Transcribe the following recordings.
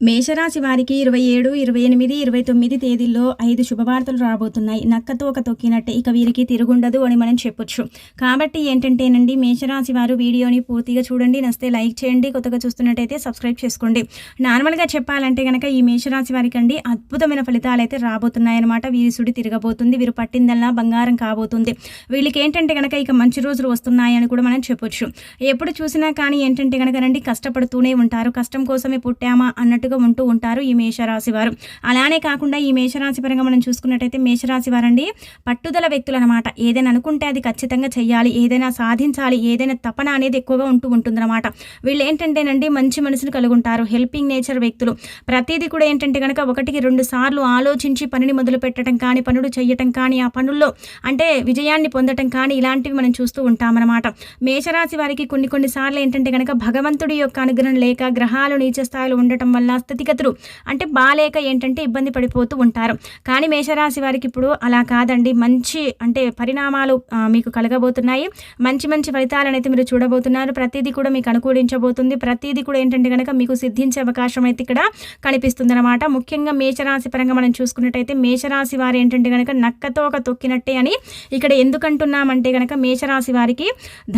మేషరాశి వారికి 27, 28, 29 తేదీల్లో 5 శుభవార్తలు రాబోతున్నాయి. నక్కతోక తొక్కినట్టే ఇక వీరికి తిరుగుండదు అని మనం చెప్పొచ్చు. కాబట్టి ఏంటంటేనండి, మేషరాశి వారు వీడియోని పూర్తిగా చూడండి. నచ్చితే లైక్ చేయండి. కొత్తగా చూస్తున్నట్టయితే సబ్స్క్రైబ్ చేసుకోండి. నార్మల్గా చెప్పాలంటే కనుక ఈ మేషరాశి వారికి అండి అద్భుతమైన ఫలితాలు అయితే రాబోతున్నాయన్నమాట. వీరి సుడి తిరగబోతుంది. వీరు పట్టిందల్లా బంగారం కాబోతుంది. వీళ్ళకి ఏంటంటే కనుక ఇక మంచి రోజులు వస్తున్నాయని కూడా మనం చెప్పొచ్చు. ఎప్పుడు చూసినా కానీ ఏంటంటే కనుకనండి కష్టపడుతూనే ఉంటారు. కష్టం కోసమే పుట్టామా అన్నట్టు ఉంటూ ఉంటారు ఈ మేషరాశి వారు. అలానే కాకుండా ఈ మేషరాశి పరంగా మనం చూసుకున్నట్టయితే మేషరాశి వారండి పట్టుదల వ్యక్తులు అనమాట. ఏదైనా అనుకుంటే అది ఖచ్చితంగా చెయ్యాలి, ఏదైనా సాధించాలి, ఏదైనా తపన అనేది ఎక్కువగా ఉంటుందన్నమాట. వీళ్ళు ఏంటంటేనండి మంచి మనసును కలుగుంటారు. హెల్పింగ్ నేచర్ వ్యక్తులు. ప్రతిదీ కూడా ఏంటంటే కనుక 1-2 సార్లు ఆలోచించి పనిని మొదలు పెట్టడం కానీ, పనులు చేయటం కానీ, ఆ పనుల్లో అంటే విజయాన్ని పొందటం కానీ ఇలాంటివి మనం చూస్తూ ఉంటామన్నమాట. మేషరాశి వారికి కొన్ని సార్లు ఏంటంటే కనుక భగవంతుడి యొక్క అనుగ్రహం లేక, గ్రహాలు నీచ స్థాయిలో ఉండటం వల్ల స్థితిగతులు అంటే బాలేక ఏంటంటే ఇబ్బంది పడిపోతూ ఉంటారు. కానీ మేషరాశి వారికి ఇప్పుడు అలా కాదండి. మంచి అంటే పరిణామాలు మీకు కలగబోతున్నాయి. మంచి ఫలితాలను అయితే మీరు చూడబోతున్నారు. ప్రతిదీ కూడా మీకు అనుకూలించబోతుంది. ప్రతిదీ కూడా ఏంటంటే కనుక మీకు సిద్ధించే అవకాశం అయితే ఇక్కడ కనిపిస్తుంది అనమాట. ముఖ్యంగా మేషరాశి పరంగా మనం చూసుకున్నట్టయితే మేషరాశి వారు ఏంటంటే కనుక నక్కతో ఒక తొక్కినట్టే అని ఇక్కడ ఎందుకంటున్నామంటే కనుక మేషరాశి వారికి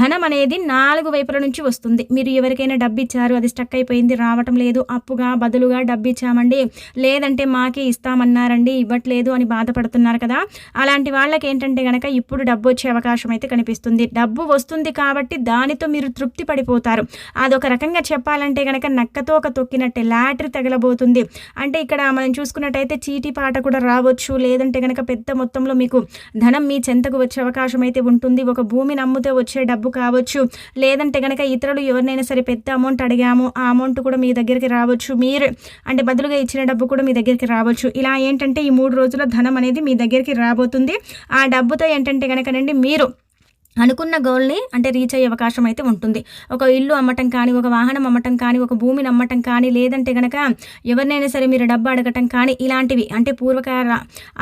ధనం అనేది 4 వైపుల నుంచి వస్తుంది. మీరు ఎవరికైనా డబ్బు ఇచ్చారు, అది స్టక్ అయిపోయింది, రావటం లేదు, అప్పుగా బదులుగా డబ్బు ఇచ్చామండి, లేదంటే మాకే ఇస్తామన్నారండి, ఇవ్వట్లేదు అని బాధపడుతున్నారు కదా. అలాంటి వాళ్ళకి ఏంటంటే కనుక ఇప్పుడు డబ్బు వచ్చే అవకాశం అయితే కనిపిస్తుంది. డబ్బు వస్తుంది కాబట్టి దానితో మీరు తృప్తి పడిపోతారు. అదొక రకంగా చెప్పాలంటే కనుక నక్కతో ఒక తొక్కినట్టే లాటరీ తగలబోతుంది. అంటే ఇక్కడ మనం చూసుకున్నట్టయితే చీటీ పాట కూడా రావచ్చు, లేదంటే కనుక పెద్ద మొత్తంలో మీకు ధనం మీ చెంతకు వచ్చే అవకాశం అయితే ఉంటుంది. ఒక భూమిని అమ్ముతే వచ్చే డబ్బు కావచ్చు, లేదంటే కనుక ఇతరులు ఎవరినైనా సరే పెద్ద అమౌంట్ అడిగాము, ఆ అమౌంట్ కూడా మీ దగ్గరికి రావచ్చు. మీరు అంటే బదులుగా ఇచ్చిన డబ్బు కూడా మీ దగ్గరికి రావచ్చు. ఇలా ఏంటంటే ఈ 3 రోజుల ధనం అనేది మీ దగ్గరికి రాబోతుంది. ఆ డబ్బుతో ఏంటంటే కనుకనండి మీరు అనుకున్న గోల్ని అంటే రీచ్ అయ్యే అవకాశం అయితే ఉంటుంది. ఒక ఇల్లు అమ్మటం కానీ, ఒక వాహనం అమ్మటం కానీ, ఒక భూమిని అమ్మటం కానీ, లేదంటే కనుక ఎవరినైనా సరే మీరు డబ్బు అడగటం కానీ, ఇలాంటివి అంటే పూర్వకాల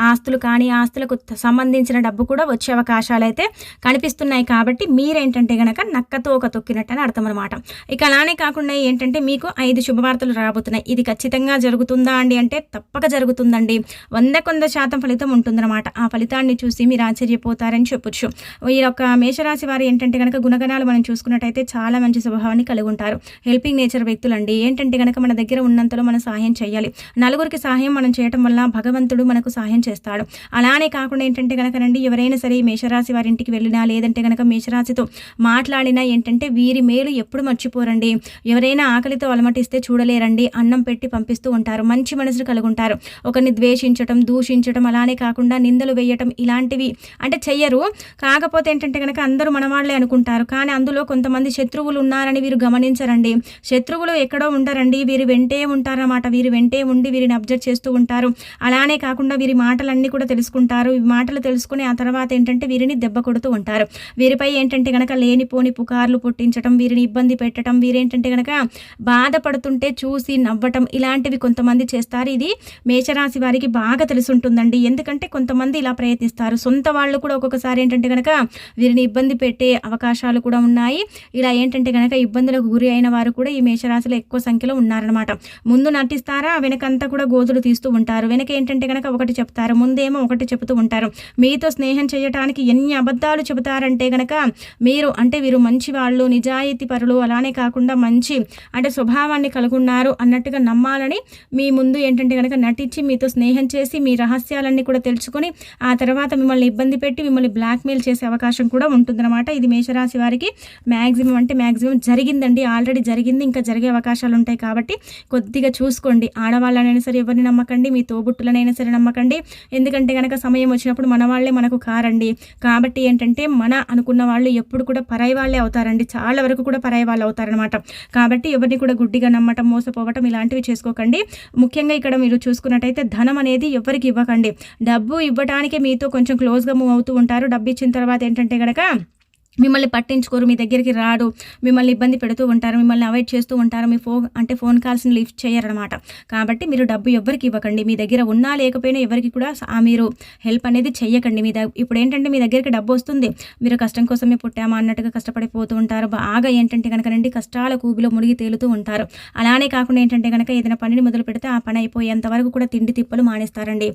ఆస్తులు కానీ, ఆస్తులకు సంబంధించిన డబ్బు కూడా వచ్చే అవకాశాలు అయితే కనిపిస్తున్నాయి. కాబట్టి మీరేంటంటే కనుక నక్కతో ఒక తొక్కినట్టు అని అర్థం అనమాట. ఇక అలానే కాకుండా ఏంటంటే మీకు 5 శుభవార్తలు రాబోతున్నాయి. ఇది ఖచ్చితంగా జరుగుతుందా అండి అంటే తప్పక జరుగుతుందండి. 100% ఫలితం ఉంటుందన్నమాట. ఆ ఫలితాన్ని చూసి మీరు ఆశ్చర్యపోతారని చెప్పొచ్చు. ఈ యొక్క మేషరాశి వారు ఏంటంటే కనుక గుణగణాలు మనం చూసుకున్నట్టయితే చాలా మంచి స్వభావాన్ని కలిగి ఉంటారు. హెల్పింగ్ నేచర్ వ్యక్తులు అండి. ఏంటంటే కనుక మన దగ్గర ఉన్నంతలో మనం సహాయం చేయాలి. నలుగురికి సహాయం మనం చేయటం వల్ల భగవంతుడు మనకు సహాయం చేస్తాడు. అలానే కాకుండా ఏంటంటే కనుకనండి ఎవరైనా సరే మేషరాశి వారి ఇంటికి వెళ్ళినా, లేదంటే కనుక మేషరాశితో మాట్లాడినా ఏంటంటే వీరి మేలు ఎప్పుడు మర్చిపోరండి. ఎవరైనా ఆకలితో అలమటిస్తే చూడలేరండి. అన్నం పెట్టి పంపిస్తూ ఉంటారు. మంచి మనసులు కలిగి ఉంటారు. ఒకరిని ద్వేషించటం, దూషించటం, అలానే కాకుండా నిందలు వేయటం ఇలాంటివి అంటే చెయ్యరు. కాకపోతే ఏంటంటే కనుక అందరూ మనవాళ్లే అనుకుంటారు. కానీ అందులో కొంతమంది శత్రువులు ఉన్నారని వీరు గమనించరండి. శత్రువులు ఎక్కడో ఉండరండి, వీరి వెంటే ఉంటారన్నమాట. వీరి వెంటే ఉండి వీరిని అబ్జర్వ్ చేస్తూ ఉంటారు. అలానే కాకుండా వీరి మాటలన్నీ కూడా తెలుసుకుంటారు. ఈ మాటలు తెలుసుకుని ఆ తర్వాత ఏంటంటే వీరిని దెబ్బ కొడుతూ ఉంటారు. వీరిపై ఏంటంటే కనుక లేనిపోని పుకార్లు పుట్టించడం, వీరిని ఇబ్బంది పెట్టడం, వీరేంటంటే కనుక బాధపడుతుంటే చూసి నవ్వటం ఇలాంటివి కొంతమంది చేస్తారు. ఇది మేషరాశి వారికి బాగా తెలుసుంటుందండి. ఎందుకంటే కొంతమంది ఇలా ప్రయత్నిస్తారు. సొంత వాళ్ళు కూడా ఒక్కొక్కసారి ఏంటంటే కనుక వీరిని ఇబ్బంది పెట్టే అవకాశాలు కూడా ఉన్నాయి. ఇలా ఏంటంటే కనుక ఇబ్బందులకు గురి అయిన వారు కూడా ఈ మేషరాశిలో ఎక్కువ సంఖ్యలో ఉన్నారనమాట. ముందు నటిస్తారా, వెనకంతా కూడా గోతులు తీస్తూ ఉంటారు. వెనక ఏంటంటే కనుక ఒకటి చెప్తారు, ముందేమో ఒకటి చెబుతూ ఉంటారు. మీతో స్నేహం చేయడానికి ఎన్ని అబద్ధాలు చెబుతారంటే కనుక మీరు అంటే వీరు మంచి వాళ్ళు, నిజాయితీ పరులు, అలానే కాకుండా మంచి అంటే స్వభావాన్ని కలుగున్నారు అన్నట్టుగా నమ్మాలని మీ ముందు ఏంటంటే కనుక నటించి మీతో స్నేహం చేసి మీ రహస్యాలన్నీ కూడా తెలుసుకొని ఆ తర్వాత మిమ్మల్ని ఇబ్బంది పెట్టి మిమ్మల్ని బ్లాక్మెయిల్ చేసే అవకాశం కూడా ఉంటుందన్నమాట. ఇది మేషరాశి వారికి మ్యాక్సిమం జరిగిందండి. ఆల్రెడీ జరిగింది, ఇంకా జరిగే అవకాశాలు ఉంటాయి. కాబట్టి కొద్దిగా చూసుకోండి. ఆడవాళ్ళనైనా సరే ఎవరిని నమ్మకండి, మీ తోబుట్టులనైనా సరే నమ్మకండి. ఎందుకంటే కనుక సమయం వచ్చినప్పుడు మన వాళ్ళే మనకు కారండి. కాబట్టి ఏంటంటే మన అనుకున్న వాళ్ళు ఎప్పుడు కూడా పరాయి వాళ్ళే అవుతారండి. చాలా వరకు కూడా పరాయి వాళ్ళు అవుతారనమాట. కాబట్టి ఎవరిని కూడా గుడ్డిగా నమ్మటం, మోసపోవటం ఇలాంటివి చేసుకోకండి. ముఖ్యంగా ఇక్కడ మీరు చూసుకున్నట్టయితే ధనం అనేది ఎవరికి ఇవ్వకండి. డబ్బు ఇవ్వడానికే మీతో కొంచెం క్లోజ్గా మూవ్ అవుతూ ఉంటారు. డబ్బు ఇచ్చిన తర్వాత ఏంటంటే కనుక మిమ్మల్ని పట్టించుకోరు, మీ దగ్గరికి రారు, మిమ్మల్ని ఇబ్బంది పెడుతూ ఉంటారు, మిమ్మల్ని అవాయిడ్ చేస్తూ ఉంటారు, మీ ఫోన్ కాల్స్ని లిఫ్ట్ చేయరనమాట. కాబట్టి మీరు డబ్బు ఎవ్వరికి ఇవ్వకండి, మీ దగ్గర ఉన్నా లేకపోయినా ఎవరికి కూడా మీరు హెల్ప్ అనేది చెయ్యకండి. ఇప్పుడు ఏంటంటే మీ దగ్గరికి డబ్బు వస్తుంది, మీరు కష్టం కోసమే పుట్టామా అన్నట్టుగా కష్టపడిపోతూ ఉంటారు. బాగా ఏంటంటే కనుక కష్టాల కూబిలో మునిగి తేలుతూ ఉంటారు. అలానే కాకుండా ఏంటంటే కనుక ఏదైనా పనిని మొదలు పెడితే ఆ పని అయిపోయేంత వరకు కూడా తిండి తిప్పలు మానేస్తారండి.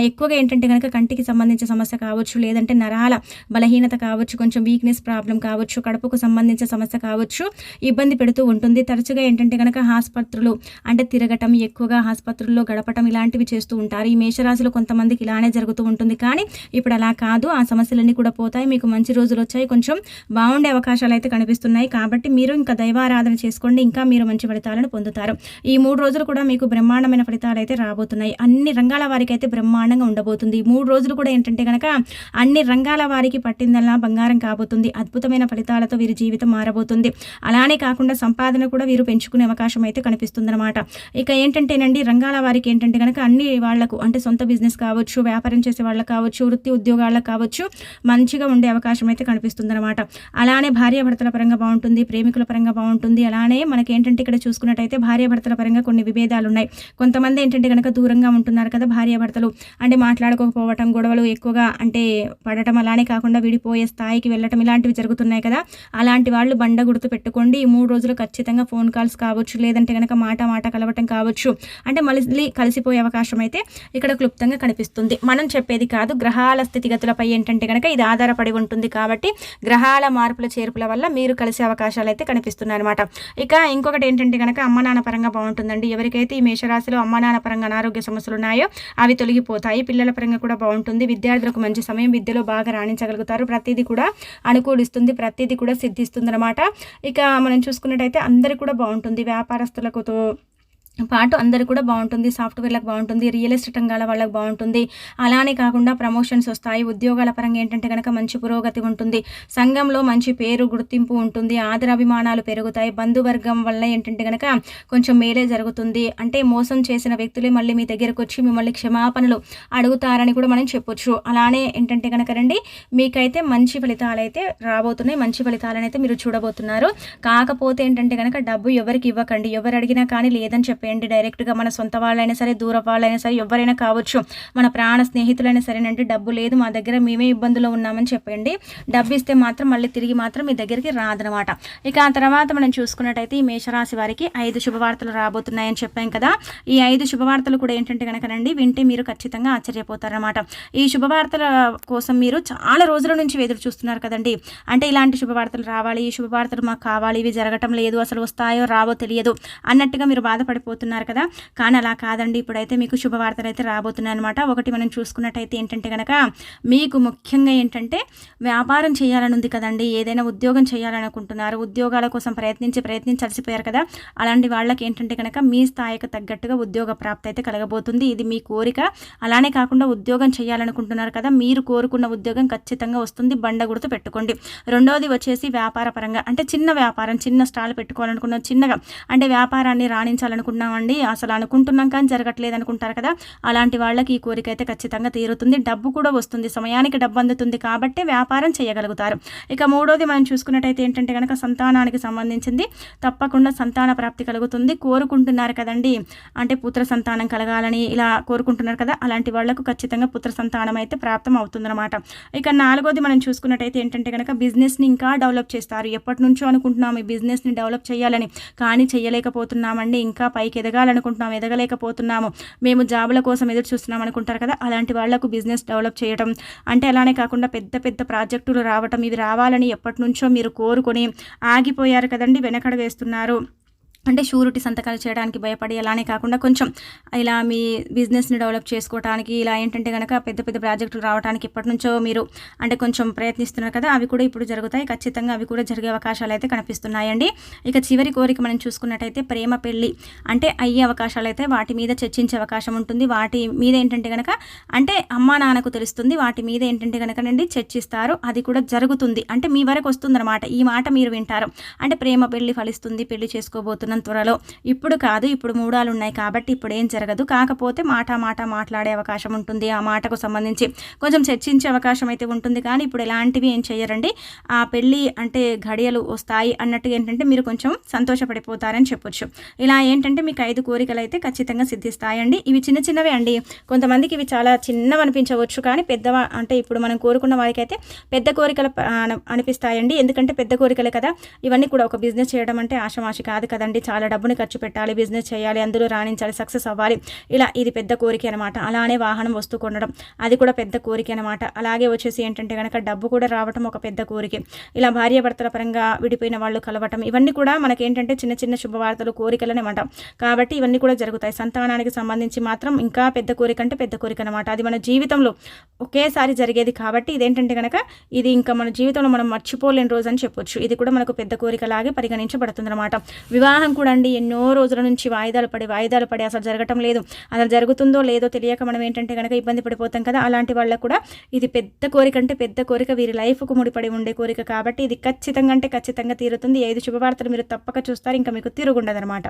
ఎక్కువగా ఏంటంటే కనుక కంటికి సంబంధించిన సమస్య కావచ్చు, లేదంటే నరాల బలహీనత కావచ్చు, కొంచెం వీక్నెస్ ప్రాబ్లం కావచ్చు, కడుపుకు సంబంధించిన సమస్య కావచ్చు, ఇబ్బంది పెడుతూ ఉంటుంది. తరచుగా ఏంటంటే కనుక ఆసుపత్రులు అంటే తిరగటం, ఎక్కువగా ఆసుపత్రుల్లో గడపటం ఇలాంటివి చేస్తూ ఉంటారు. ఈ మేషరాశిలో కొంతమందికి ఇలానే జరుగుతూ ఉంటుంది. కానీ ఇప్పుడు అలా కాదు, ఆ సమస్యలన్నీ కూడా పోతాయి, మీకు మంచి రోజులు వచ్చాయి, కొంచెం బాగుండే అవకాశాలు అయితే కనిపిస్తున్నాయి. కాబట్టి మీరు ఇంకా దైవారాధన చేసుకోండి, ఇంకా మీరు మంచి ఫలితాలను పొందుతారు. ఈ 3 రోజులు కూడా మీకు బ్రహ్మాండమైన ఫలితాలు అయితే రాబోతున్నాయి. అన్ని రంగాల వారికి అయితే బ్రహ్మాండంగా ఉండబోతుంది. ఈ 3 రోజులు కూడా ఏంటంటే కనుక అన్ని రంగాల వారికి పట్టిందల్లా బంగారం కాబోతుంది. అద్భుతమైన ఫలితాలతో వీరి జీవితం మారబోతుంది. అలానే కాకుండా సంపాదన కూడా వీరు పెంచుకునే అవకాశం అయితే కనిపిస్తుందన్నమాట. ఇక ఏంటంటేనండి రంగాల వారికి ఏంటంటే కనుక అన్ని వాళ్లకు అంటే సొంత బిజినెస్ కావచ్చు, వ్యాపారం చేసే వాళ్ళకు కావచ్చు, వృత్తి ఉద్యోగాలకు కావచ్చు, మంచిగా ఉండే అవకాశం అయితే కనిపిస్తుందన్నమాట. అలానే భార్యాభర్తల పరంగా బాగుంటుంది, ప్రేమికుల పరంగా బాగుంటుంది. అలానే మనకి ఏంటంటే ఇక్కడ చూసుకున్నట్టయితే భార్యాభర్తల పరంగా కొన్ని విభేదాలు ఉన్నాయి. కొంతమంది ఏంటంటే కనుక దూరంగా ఉంటున్నారు కదా భార్యాభర్తలు, అంటే మాట్లాడుకోకపోవటం, గొడవలు ఎక్కువగా అంటే పడటం, అలానే కాకుండా విడిపోయే స్థాయికి వెళ్ళటం ఇలాంటివి జరుగుతున్నాయి కదా. అలాంటి వాళ్ళు బండ గుర్తు పెట్టుకోండి. ఈ 3 రోజులు ఖచ్చితంగా ఫోన్ కాల్స్ కావచ్చు, లేదంటే కనుక మాట కలవటం కావచ్చు, అంటే మళ్ళీ కలిసిపోయే అవకాశం అయితే ఇక్కడ క్లుప్తంగా కనిపిస్తుంది. మనం చెప్పేది కాదు, గ్రహాల స్థితిగతులపై ఏంటంటే కనుక ఇది ఆధారపడి ఉంటుంది. కాబట్టి గ్రహాల మార్పుల చేర్పుల వల్ల మీరు కలిసే అవకాశాలు అయితే కనిపిస్తున్నాయి అనమాట. ఇక ఇంకొకటి ఏంటంటే కనుక అమ్మ నాన్న పరంగా బాగుంటుందండి. ఎవరికైతే ఈ మేషరాశిలో అమ్మ నాన్న పరంగా అనారోగ్య సమస్యలు ఉన్నాయో అవి తొలగిపోతాయి. పిల్లల పరంగా కూడా బాగుంటుంది. విద్యార్థులకు మంచి సమయం, విద్యలో బాగా రాణించగలుగుతారు. ప్రతిదీ కూడా అనుకూలిస్తుంది, ప్రతిదీ కూడా సిద్ధిస్తుంది అనమాట. ఇక మనం చూసుకున్నట్టయితే అందరికీ కూడా బాగుంటుంది. వ్యాపారస్తులకు పాటు అందరు కూడా బాగుంటుంది. సాఫ్ట్వేర్లకు బాగుంటుంది, రియల్ ఎస్టేట్ రంగాల వాళ్ళకి బాగుంటుంది. అలానే కాకుండా ప్రమోషన్స్ వస్తాయి. ఉద్యోగాల పరంగా ఏంటంటే కనుక మంచి పురోగతి ఉంటుంది. సంఘంలో మంచి పేరు గుర్తింపు ఉంటుంది. ఆదరాభిమానాలు పెరుగుతాయి. బంధువర్గం వల్ల ఏంటంటే కనుక కొంచెం మేలే జరుగుతుంది. అంటే మోసం చేసిన వ్యక్తులే మళ్ళీ మీ దగ్గరకు వచ్చి మిమ్మల్ని క్షమాపణలు అడుగుతారని కూడా మనం చెప్పొచ్చు. అలానే ఏంటంటే కనుక రండి మీకైతే మంచి ఫలితాలు అయితే రాబోతున్నాయి. మంచి ఫలితాలను అయితే మీరు చూడబోతున్నారు. కాకపోతే ఏంటంటే కనుక డబ్బు ఎవరికి ఇవ్వకండి. ఎవరు అడిగినా కానీ లేదని చెప్పండి. డైరెక్ట్గా మన సొంత వాళ్ళైనా సరే, దూర వాళ్ళైనా సరే, ఎవరైనా కావచ్చు, మన ప్రాణ స్నేహితులైనా సరేనంటే డబ్బు లేదు మా దగ్గర, మేమే ఇబ్బందులో ఉన్నామని చెప్పండి. డబ్బు ఇస్తే మాత్రం మళ్ళీ తిరిగి మాత్రం మీ దగ్గరికి రాదనమాట. ఇక ఆ తర్వాత మనం చూసుకున్నట్టయితే ఈ మేషరాశి వారికి 5 శుభవార్తలు రాబోతున్నాయని చెప్పాం కదా. ఈ 5 శుభవార్తలు కూడా ఏంటంటే కనుక రండి వింటే మీరు ఖచ్చితంగా ఆశ్చర్యపోతారనమాట. ఈ శుభవార్తల కోసం మీరు చాలా రోజుల నుంచి ఎదురు చూస్తున్నారు కదండి. అంటే ఇలాంటి శుభవార్తలు రావాలి, ఈ శుభవార్తలు మాకు కావాలి, ఇవి జరగటం లేదు, అసలు వస్తాయో రావో తెలియదు అన్నట్టుగా మీరు బాధపడిపోతున్నారు కదా. కానీ అలా కాదండి, ఇప్పుడైతే మీకు శుభవార్తలు అయితే రాబోతున్నాయి అనమాట. ఒకటి మనం చూసుకున్నట్టయితే ఏంటంటే కనుక మీకు ముఖ్యంగా ఏంటంటే వ్యాపారం చేయాలని ఉంది కదండి, ఏదైనా ఉద్యోగం చేయాలనుకుంటున్నారు, ఉద్యోగాల కోసం ప్రయత్నించి అలసిపోయారు కదా. అలాంటి వాళ్ళకి ఏంటంటే కనుక మీ స్థాయికి తగ్గట్టుగా ఉద్యోగ ప్రాప్తి అయితే కలగబోతుంది. ఇది మీ కోరిక. అలానే కాకుండా ఉద్యోగం చేయాలనుకుంటున్నారు కదా, మీరు కోరుకున్న ఉద్యోగం ఖచ్చితంగా వస్తుంది. బండ గుర్తు పెట్టుకోండి. రెండోది వచ్చేసి వ్యాపార పరంగా అంటే చిన్న వ్యాపారం, చిన్న స్టాల్ పెట్టుకోవాలనుకున్నాం, చిన్నగా అంటే వ్యాపారాన్ని రాణించాలనుకున్నామండి, అసలు అనుకుంటున్నాం కానీ జరగట్లేదు అనుకుంటారు కదా. అలాంటి వాళ్ళకి ఈ కోరిక అయితే ఖచ్చితంగా తీరుతుంది. డబ్బు కూడా వస్తుంది, సమయానికి డబ్బు అందుతుంది. కాబట్టి వ్యాపారం చేయగలుగుతారు. ఇక మూడోది మనం చూసుకున్నట్టయితే ఏంటంటే కనుక సంతానానికి సంబంధించింది. తప్పకుండా సంతాన ప్రాప్తి కలుగుతుంది. కోరుకుంటున్నారు కదండి, అంటే పుత్ర సంతానం కలగాలని ఇలా కోరుకుంటున్నారు కదా. అలాంటి వాళ్లకు ఖచ్చితంగా పుత్ర సంతానం అయితే ప్రాప్తం అవుతుందన్నమాట. ఇక నాలుగోది మనం చూసుకున్నట్టయితే ఏంటంటే కనుక బిజినెస్ని ఇంకా డెవలప్ చేస్తారు. ఎప్పటి నుంచో అనుకుంటున్నాము ఈ బిజినెస్ని డెవలప్ చేయాలని, కానీ చేయలేకపోతున్నామండి. ఇంకా పైకి ఎదగాలనుకుంటున్నాము, ఎదగలేకపోతున్నాము, మేము జాబుల కోసం ఎదురు చూస్తున్నాం అనుకుంటారు కదా. అలాంటి వాళ్లకు బిజినెస్ డెవలప్ చేయడం అంటే అలానే కాకుండా పెద్ద పెద్ద ప్రాజెక్టులు రావటం, ఇవి రావాలని ఎప్పటి నుంచో మీరు కోరుకొని ఆగిపోయారు కదండి, వెనకడ వేస్తున్నారు. అంటే షూరిటీ సంతకాలు చేయడానికి భయపడి, అలానే కాకుండా కొంచెం ఇలా మీ బిజినెస్ని డెవలప్ చేసుకోవడానికి, ఇలా ఏంటంటే కనుక పెద్ద పెద్ద ప్రాజెక్టులు రావడానికి ఎప్పటి నుంచో మీరు అంటే కొంచెం ప్రయత్నిస్తున్నారు కదా, అవి కూడా ఇప్పుడు జరుగుతాయి. ఖచ్చితంగా అవి కూడా జరిగే అవకాశాలు అయితే కనిపిస్తున్నాయండి. ఇక చివరి కోరిక మనం చూసుకున్నట్టయితే ప్రేమ పెళ్ళి అంటే అయ్యే అవకాశాలు అయితే వాటి మీద చర్చించే అవకాశం ఉంటుంది. వాటి మీద ఏంటంటే కనుక అంటే అమ్మా నాన్నకు తెలుస్తుంది, వాటి మీద ఏంటంటే కనుక నుండి చర్చిస్తారు. అది కూడా జరుగుతుంది, అంటే మీ వరకు వస్తుందన్నమాట. ఈ మాట మీరు వింటారు, అంటే ప్రేమ పెళ్ళి ఫలిస్తుంది, పెళ్లి చేసుకోబోతున్నారు జరగబోతున్నాం త్వరలో. ఇప్పుడు కాదు, ఇప్పుడు మూడాలు ఉన్నాయి కాబట్టి ఇప్పుడు ఏం జరగదు. కాకపోతే మాట మాట్లాడే అవకాశం ఉంటుంది. ఆ మాటకు సంబంధించి కొంచెం చర్చించే అవకాశం అయితే ఉంటుంది. కానీ ఇప్పుడు ఎలాంటివి ఏం చేయరండి. ఆ పెళ్ళి అంటే ఘడియలు వస్తాయి అన్నట్టుగా ఏంటంటే మీరు కొంచెం సంతోషపడిపోతారని చెప్పొచ్చు. ఇలా ఏంటంటే మీకు 5 కోరికలు అయితే ఖచ్చితంగా సిద్ధిస్తాయండి. ఇవి చిన్న చిన్నవే అండి. కొంతమందికి ఇవి చాలా చిన్నవి అనిపించవచ్చు, కానీ అంటే ఇప్పుడు మనం కోరుకున్న వారికి అయితే పెద్ద కోరికలు అనిపిస్తాయండి. ఎందుకంటే పెద్ద కోరికలే కదా. ఇవన్నీ కూడా ఒక బిజినెస్ చేయడం అంటే ఆషమాషి కాదు కదండి. చాలా డబ్బుని ఖర్చు పెట్టాలి, బిజినెస్ చేయాలి, అందులో రాణించాలి, సక్సెస్ అవ్వాలి. ఇలా ఇది పెద్ద కోరిక అనమాట. అలానే వాహనం వస్తూ కొనడం, అది కూడా పెద్ద కోరిక అనమాట. అలాగే వచ్చేసి ఏంటంటే కనుక డబ్బు కూడా రావటం ఒక పెద్ద కోరిక. ఇలా భార్యాభర్తల పరంగా విడిపోయిన వాళ్ళు కలవటం, ఇవన్నీ కూడా మనకేంటంటే చిన్న చిన్న శుభవార్తలు, కోరికలు అనమాట. కాబట్టి ఇవన్నీ కూడా జరుగుతాయి. సంతానానికి సంబంధించి మాత్రం ఇంకా పెద్ద కోరిక అంటే పెద్ద కోరిక అనమాట. అది మన జీవితంలో ఒకేసారి జరిగేది కాబట్టి ఇదేంటంటే కనుక ఇది ఇంకా మన జీవితంలో మనం మర్చిపోలేని రోజు అని చెప్పొచ్చు. ఇది కూడా మనకు పెద్ద కోరికలాగే పరిగణించబడుతుంది అనమాట. వివాహం కూడా అండి ఎన్నో రోజుల నుంచి వాయిదాలు పడి అసలు జరగటం లేదు. అసలు జరుగుతుందో లేదో తెలియక మనం ఏంటంటే కనుక ఇబ్బంది పడిపోతాం కదా. అలాంటి వాళ్ళకు కూడా ఇది పెద్ద కోరిక అంటే పెద్ద కోరిక, వీరి లైఫ్కు ముడిపడి ఉండే కోరిక కాబట్టి ఇది ఖచ్చితంగా అంటే ఖచ్చితంగా తీరుతుంది. 5 శుభవార్తలు మీరు తప్పక చూస్తారు. ఇంకా మీకు తిరుగుండదనమాట.